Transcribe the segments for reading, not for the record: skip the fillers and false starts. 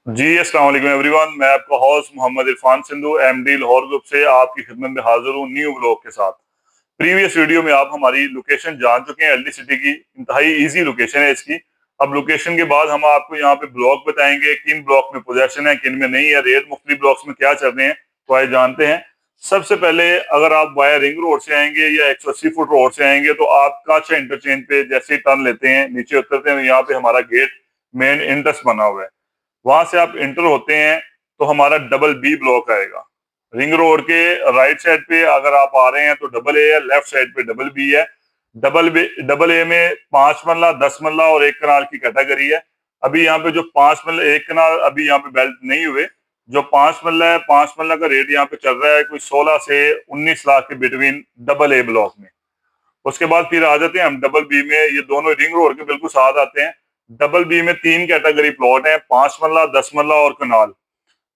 जी अस्सलाम वालेकुम एवरीवन। मैं आपका host Mohammad Irfan Sindhu MD Lahore group से आपकी खिदमत में हाजिर हूँ न्यू ब्लॉग के साथ। प्रीवियस वीडियो में आप हमारी लोकेशन जान चुके हैं। एलडी सिटी की इंतहाई इजी लोकेशन है इसकी। अब लोकेशन के बाद हम आपको यहाँ पे ब्लॉक बताएंगे, किन ब्लॉक में पोजेशन है, किन में नहीं है, रेट मुख्तलिफ ब्लॉक्स में क्या चल रहे हैं, तो आइए जानते हैं। सबसे पहले अगर आप वाया रिंग रोड से आएंगे या 180 फुट रोड से आएंगे तो आप काचा इंटरचेंज पे जैसे ही टर्न लेते हैं, नीचे उतरते हैं, यहाँ पे हमारा गेट मेन एंट्रेंस बना हुआ है। वहां से आप इंटर होते हैं तो हमारा डबल बी ब्लॉक आएगा। रिंग रोड के राइट साइड पे अगर आप आ रहे हैं तो डबल ए है, लेफ्ट साइड पे डबल बी है। डबल ए में 5 मरला, 10 मरला और 1 कनाल की कैटेगरी है। अभी यहाँ पे जो 5 मरला 1 कनाल अभी यहाँ पे बेल्ट नहीं हुए। जो 5 मरला है, 5 मरला का रेट यहाँ पे चल रहा है कोई 16 से 19 लाख के बिटवीन डबल ए ब्लॉक में। उसके बाद फिर आ जाते हैं हम डबल बी में। ये दोनों रिंग रोड के बिल्कुल साथ आते हैं। डबल बी में 3 कैटेगरी प्लॉट है, 5 मरला, 10 मरला और कनाल।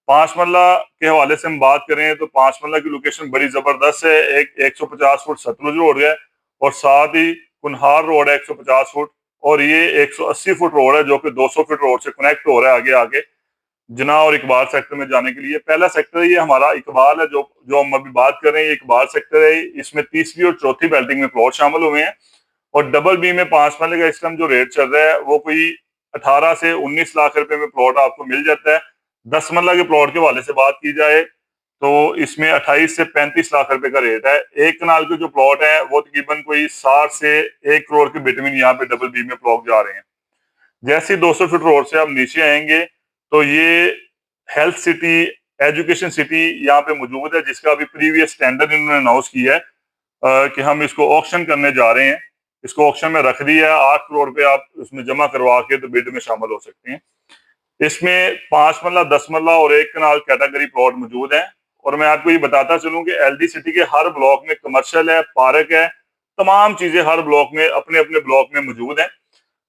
5 मरला के हवाले से हम बात करें तो 5 मरला की लोकेशन बड़ी जबरदस्त है। एक 150 फुट सतलुज रोड है और साथ ही कुनहार रोड है 150 फुट, और ये 180 फुट रोड है जो कि 200 फुट रोड से कनेक्ट हो रहा है आगे आगे जना और इकबाल सेक्टर में जाने के लिए। पहला सेक्टर ये हमारा इकबाल है, जो जो हम अभी बात कर रहे हैं, ये इकबाल सेक्टर है। इसमें तीसरी और चौथी बेल्टिंग में प्लॉट शामिल हुए हैं। और डबल बी में 5 मरले का इस टाइम जो रेट चल रहा है वो कोई 18 से 19 लाख रुपए में प्लॉट आपको मिल जाता है। 10 मरला के प्लॉट के वाले से बात की जाए तो इसमें 28 से 35 लाख रुपए का रेट है। 1 कनाल के जो प्लॉट है वो तकरीबन कोई 60 से 1 करोड़ के बिटवीन यहाँ पे डबल बी में प्लॉट जा रहे हैं। जैसे 200 फीट रोड से हम नीचे आएंगे तो ये हेल्थ सिटी, एजुकेशन सिटी यहाँ पे मौजूद है, जिसका अभी प्रीवियस टेंडर इन्होंने अनाउंस किया है कि हम इसको ऑक्शन करने जा रहे हैं। इसको ऑक्शन में रख दिया है। 8 करोड़ पे आप उसमें जमा करवा के तो बिड में शामिल हो सकते हैं। इसमें 5 मरला, 10 मरला और 1 कनाल कैटेगरी प्लॉट मौजूद है। और मैं आपको ये बताता चलूं कि एलडी सिटी के हर ब्लॉक में कमर्शियल है, पार्क है, तमाम चीजें हर ब्लॉक में अपने अपने ब्लॉक में मौजूद है।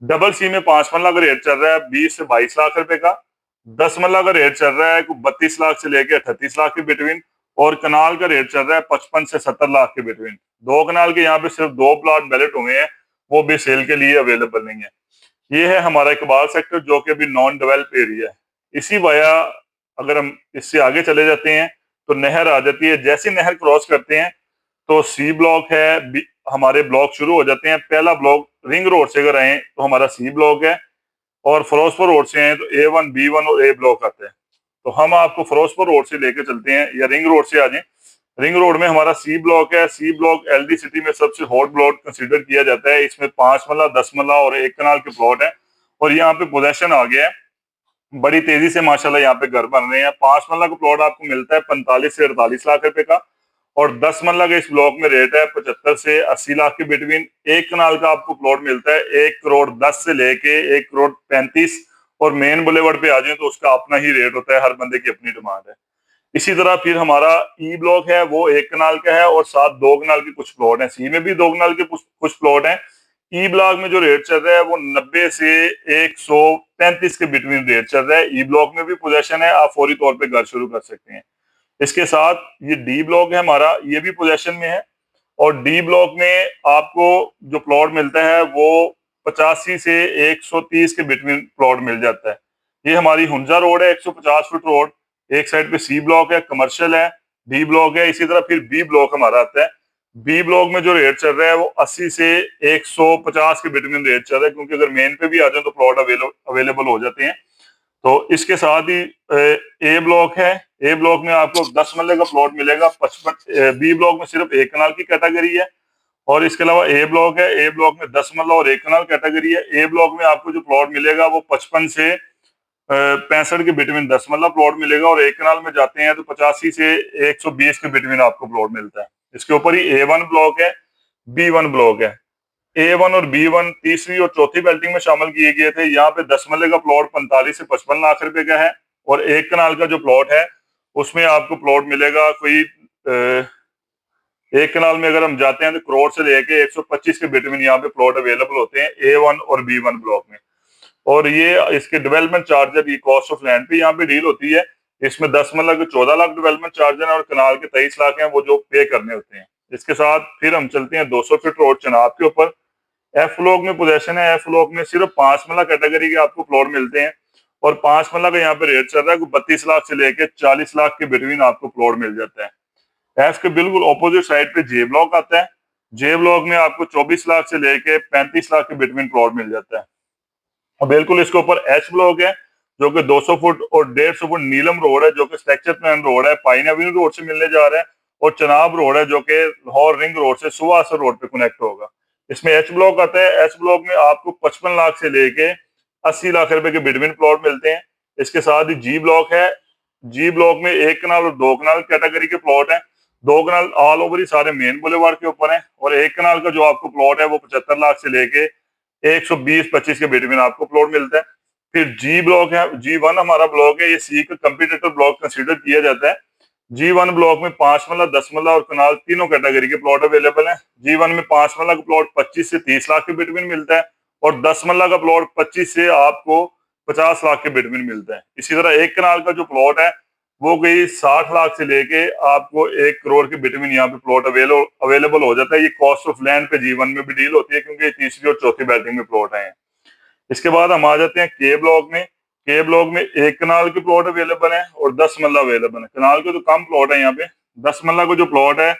डबल सी में 5 मरला का रेट चल रहा है 20 से 22 लाख रुपए का। 10 मरला का रेट चल रहा है 32 लाख से लेके 38 लाख के बिटवीन। और कनाल का रेट चल रहा है 55 से 70 लाख के बिटवीन। 2 कनाल के यहाँ पे सिर्फ 2 प्लॉट बैलेट हुए हैं, वो भी सेल के लिए अवेलेबल नहीं है। ये है हमारा इकबाल सेक्टर जो कि अभी नॉन डेवलप एरिया है। इसी वाया अगर हम इससे आगे चले जाते हैं तो नहर आ जाती है। जैसे नहर क्रॉस करते हैं तो सी ब्लॉक है, हमारे ब्लॉक शुरू हो जाते हैं। पहला ब्लॉक रिंग रोड से अगर आए तो हमारा सी ब्लॉक है, और फिरोजपुर रोड से आए तो A1, B1 और ए ब्लॉक आता है। तो हम आपको फिरोजपुर रोड से लेके चलते हैं या रिंग रोड से आ जाए। रिंग रोड में हमारा सी ब्लॉक है। सी ब्लॉक एलडी सिटी में सबसे हॉट ब्लॉक कंसीडर किया जाता है। इसमें 5 मरला, 10 मरला और 1 कनाल के प्लॉट है। और यहाँ पे पोजेशन आ गया है, बड़ी तेजी से माशाल्लाह यहाँ पे घर बन रहे हैं। 5 मरला का प्लॉट आपको मिलता है 45 से 48 लाख रुपए का। और 10 मरला का इस ब्लॉक में रेट है 75 से 80 लाख के बिटवीन। 1 कनाल का आपको प्लॉट मिलता है 1 करोड़ 10 से लेके 1 करोड़ 35। और मेन बुलेवर्ड पे आ जाए तो उसका अपना ही रेट होता है, हर बंदे की अपनी डिमांड है। इसी तरह फिर हमारा ई ब्लॉक है, वो 1 कनाल का है और साथ 2 कनाल के कुछ प्लॉट हैं। सी में भी 2 कनाल के कुछ प्लॉट हैं। ई ब्लॉक में जो रेट चल रहा है वो 90 से 135 के बिटवीन रेट चल रहा है। ई ब्लॉक में भी पोजेशन है, आप फौरी तौर पे घर शुरू कर सकते हैं। इसके साथ ये डी ब्लॉक है हमारा, ये भी पोजेशन में है। और डी ब्लॉक में आपको जो प्लॉट मिलता है वो 85 से 130 के बिटवीन प्लॉट मिल जाता है। ये हमारी हुंजा रोड है, 150 फुट रोड। एक साइड पे सी ब्लॉक है, कमर्शियल है, डी ब्लॉक है। इसी तरह फिर बी ब्लॉक हमारा आता है। बी ब्लॉक में जो रेट चल रहा है वो 80 से 150 के बिटवीन रेट चल रहा है, क्योंकि अगर मेन पे भी आ जाए तो प्लॉट अवेलेबल हो जाते हैं। तो इसके साथ ही ए ब्लॉक है। ए ब्लॉक में आपको 10 मरले का प्लॉट मिलेगा 55। बी ब्लॉक में सिर्फ 1 कनाल की कैटेगरी है। और इसके अलावा ए ब्लॉक है, ए ब्लॉक में 10 मरला और 1 कनाल कैटेगरी है। ए ब्लॉक में आपको जो प्लॉट मिलेगा वो 55 से 65 के बिटवीन 10 मरला प्लॉट मिलेगा। और 1 कनाल में जाते हैं तो 85 से 120 के बिटवीन आपको प्लॉट मिलता है। इसके ऊपर ही A1 ब्लॉक है, B1 ब्लॉक है। A1 और B1 तीसरी और चौथी बेल्टिंग में शामिल किए गए थे। यहाँ पे 10 मरले का प्लॉट 45 से 55 लाख रुपए का है। और 1 कनाल का जो प्लॉट है उसमें आपको प्लॉट मिलेगा कोई 1 कनाल में अगर हम जाते हैं तो करोड़ से लेके 125 के बिटवीन यहाँ पे प्लॉट अवेलेबल होते हैं A1 और B1 ब्लॉक में। और ये इसके डेवलपमेंट चार्जर, ये कॉस्ट ऑफ लैंड पे यहाँ पे डील होती है। इसमें 10 मरला के 14 लाख डेवलपमेंट चार्जर है और कनाल के 23 लाख हैं वो जो पे करने होते हैं। इसके साथ फिर हम चलते हैं 200 फीट रोड चनाब के ऊपर। एफ ब्लॉक में पोजेशन है। एफ ब्लॉक में सिर्फ 5 मरला कैटेगरी के आपको प्लॉट मिलते हैं। और 5 मरला का यहाँ पे रेट चल रहा है, 32 लाख से लेके 40 लाख के बिटवीन आपको प्लॉट मिल जाता है। एफ के बिल्कुल ऑपोजिट साइड पे जे ब्लॉक आता है। जे ब्लॉक में आपको 24 लाख से लेके 35 लाख के बिटवीन प्लॉट मिल जाता है। और बिल्कुल इसके ऊपर एच ब्लॉक है, जो कि 200 फुट और 150 फुट नीलम रोड है, जो कि स्ट्रक्चर प्लान रोड है, पाइन एवेन्यू रोड से मिलने जा रहा है। और चनाब रोड है, जो कि लाहौर रिंग रोड से सुवासर रोड पे कनेक्ट होगा। इसमें एच ब्लॉक आता है। एच ब्लॉक में आपको 55 लाख से लेके 80 लाख रुपए के बिटवीन प्लॉट मिलते हैं। इसके साथ ही जी ब्लॉक है। जी ब्लॉक में 1 कनाल और 2 कनाल कैटेगरी के प्लॉट हैं। 2 कनाल ऑल ओवर ही सारे मेन बुलेवार्ड के ऊपर है, और 1 कनाल का जो आपको प्लॉट है वो 75 लाख से लेके 120-25 के बिटवीन आपको प्लॉट मिलता है। फिर जी ब्लॉक है, जी1 हमारा ब्लॉक है, ये सी का कंपटीटर ब्लॉक कंसीडर किया जाता है। जी1 ब्लॉक में 5 मरला, 10 मरला और कनाल तीनों कैटेगरी के प्लॉट अवेलेबल है। जी1 में 5 मरला का प्लॉट 25 से 30 लाख के बिटवीन मिलता है, और 10 मरला का प्लॉट 25 से आपको 50 लाख के बिटवीन मिलता है। इसी तरह 1 कनाल का जो प्लॉट है वो कोई 60 लाख से लेके आपको 1 करोड़ के बिटवीन यहाँ पे प्लॉट अवेलेबल हो जाता है। ये कॉस्ट ऑफ लैंड पे जी1 में भी डील होती है, क्योंकि तीसरी और चौथी बैटिंग में प्लॉट है। इसके बाद हम आ जाते हैं के ब्लॉक में। के ब्लॉक में 1 कनाल के प्लॉट अवेलेबल है और 10 मरला अवेलेबल है। कनाल के तो कम प्लॉट है यहाँ पे। 10 मरला का जो प्लॉट है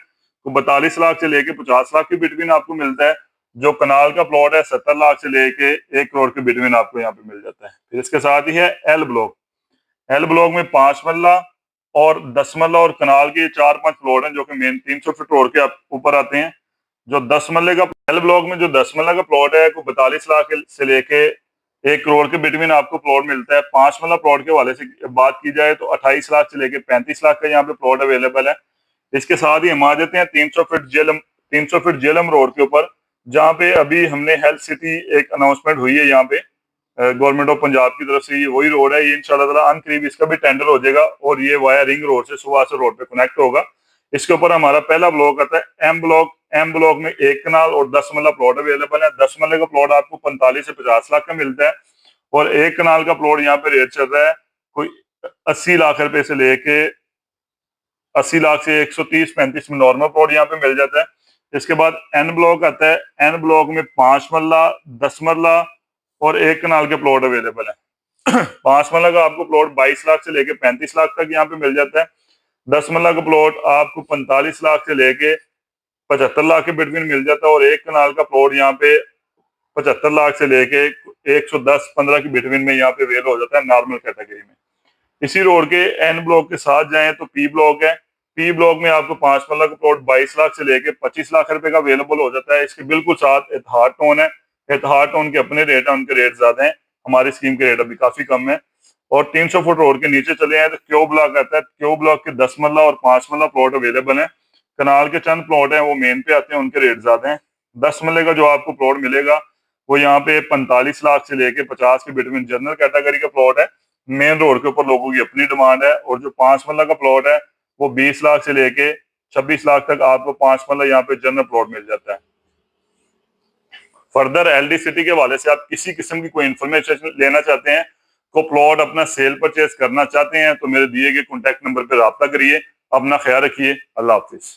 वो 42 लाख से लेके 50 लाख के बिटवीन आपको मिलता है। जो कनाल का प्लॉट है 70 लाख से लेके 1 करोड़ के बिटवीन आपको यहाँ पे मिल जाता है। फिर इसके साथ ही है एल ब्लॉक। एल ब्लॉक में 5 मरला और 10 मरला और कनाल के 4-5 प्लॉट हैं, जो कि मेन 300 फीट रोड के ऊपर आते हैं। जो 10 मरले का एल ब्लॉक में जो 10 मरला का प्लॉट है वो 42 लाख से लेके 1 करोड़ के बिटवीन आपको प्लॉट मिलता है। 5 मरला प्लॉट के वाले से बात की जाए तो 28 लाख से लेके 35 लाख का यहाँ पे प्लॉट अवेलेबल है। इसके साथ ही हम आ जाते हैं 300 फीट जेलम रोड के ऊपर, जहाँ पे अभी हमने हेल्थ सिटी एक अनाउंसमेंट हुई है यहाँ पे गवर्नमेंट ऑफ पंजाब की तरफ से। ये वही रोड है, ये इंशाल्लाह ताला अनकरीब इसका भी टेंडर हो जाएगा, और ये वाया रिंग रोड से सुवासर रोड पे कनेक्ट होगा। इसके ऊपर हमारा पहला ब्लॉक आता है एम ब्लॉक। एम ब्लॉक में 1 कनाल और 10 मरला प्लॉट अवेलेबल है। 10 मरले का प्लॉट आपको 45 से 50 लाख का मिलता है, और 1 कनाल का प्लॉट यहाँ पे रेट चल रहा है कोई 80 लाख रुपए से लेके 80 लाख से 130-35 में नॉर्मल प्लॉट यहाँ पे मिल जाता है। इसके बाद एन ब्लॉक आता है। एन ब्लॉक में 5 मरला, 10 मरला और 1 कनाल के प्लॉट अवेलेबल है। 5 मरला का आपको प्लॉट 22 लाख से लेके 35 लाख तक यहाँ पे मिल जाता है। 10 मरला का प्लॉट आपको 45 लाख से लेके 75 लाख के बिटवीन मिल जाता है, और 1 कनाल का प्लॉट यहाँ पे 75 लाख से लेके 110-15 के बिटवीन में यहाँ पे अवेल हो जाता है नॉर्मल कैटेगरी में। इसी रोड के एन ब्लॉक के साथ जाएं तो पी ब्लॉक है। पी ब्लॉक में आपको 5 मरला का प्लॉट 22 लाख से लेके 25 लाख रुपए का अवेलेबल हो जाता है। इसके बिल्कुल साथ इत्तेहाद टाउन है। इत्तेहाद टाउन के अपने रेट है, उनके रेट ज्यादा है, हमारी स्कीम के रेट अभी काफी कम है। और 300 फुट रोड के नीचे चले आए तो क्यू ब्लॉक आता है। क्यू ब्लॉक के 10 मरला और 5 मरला प्लॉट अवेलेबल है। कनाल के चंद प्लॉट हैं वो मेन पे आते हैं, उनके रेट ज्यादा हैं। 10 मरले का जो आपको प्लॉट मिलेगा वो यहाँ पे 45 लाख से लेके 50 के बिटवीन जनरल कैटेगरी का प्लॉट है। मेन रोड के ऊपर लोगों की अपनी डिमांड है। और जो 5 मरला का प्लॉट है वो 20 लाख से लेके 26 लाख तक आपको 5 मरला यहाँ पे जनरल प्लॉट मिल जाता है। फर्दर एलडी सिटी के हवाले से आप किसी किस्म की कोई इन्फॉर्मेशन लेना चाहते हैं, को प्लॉट अपना सेल परचेज करना चाहते हैं, तो मेरे दिए गए कॉन्टैक्ट नंबर पर राब्ता करिए। अपना ख्याल रखिए। अल्लाह हाफिज।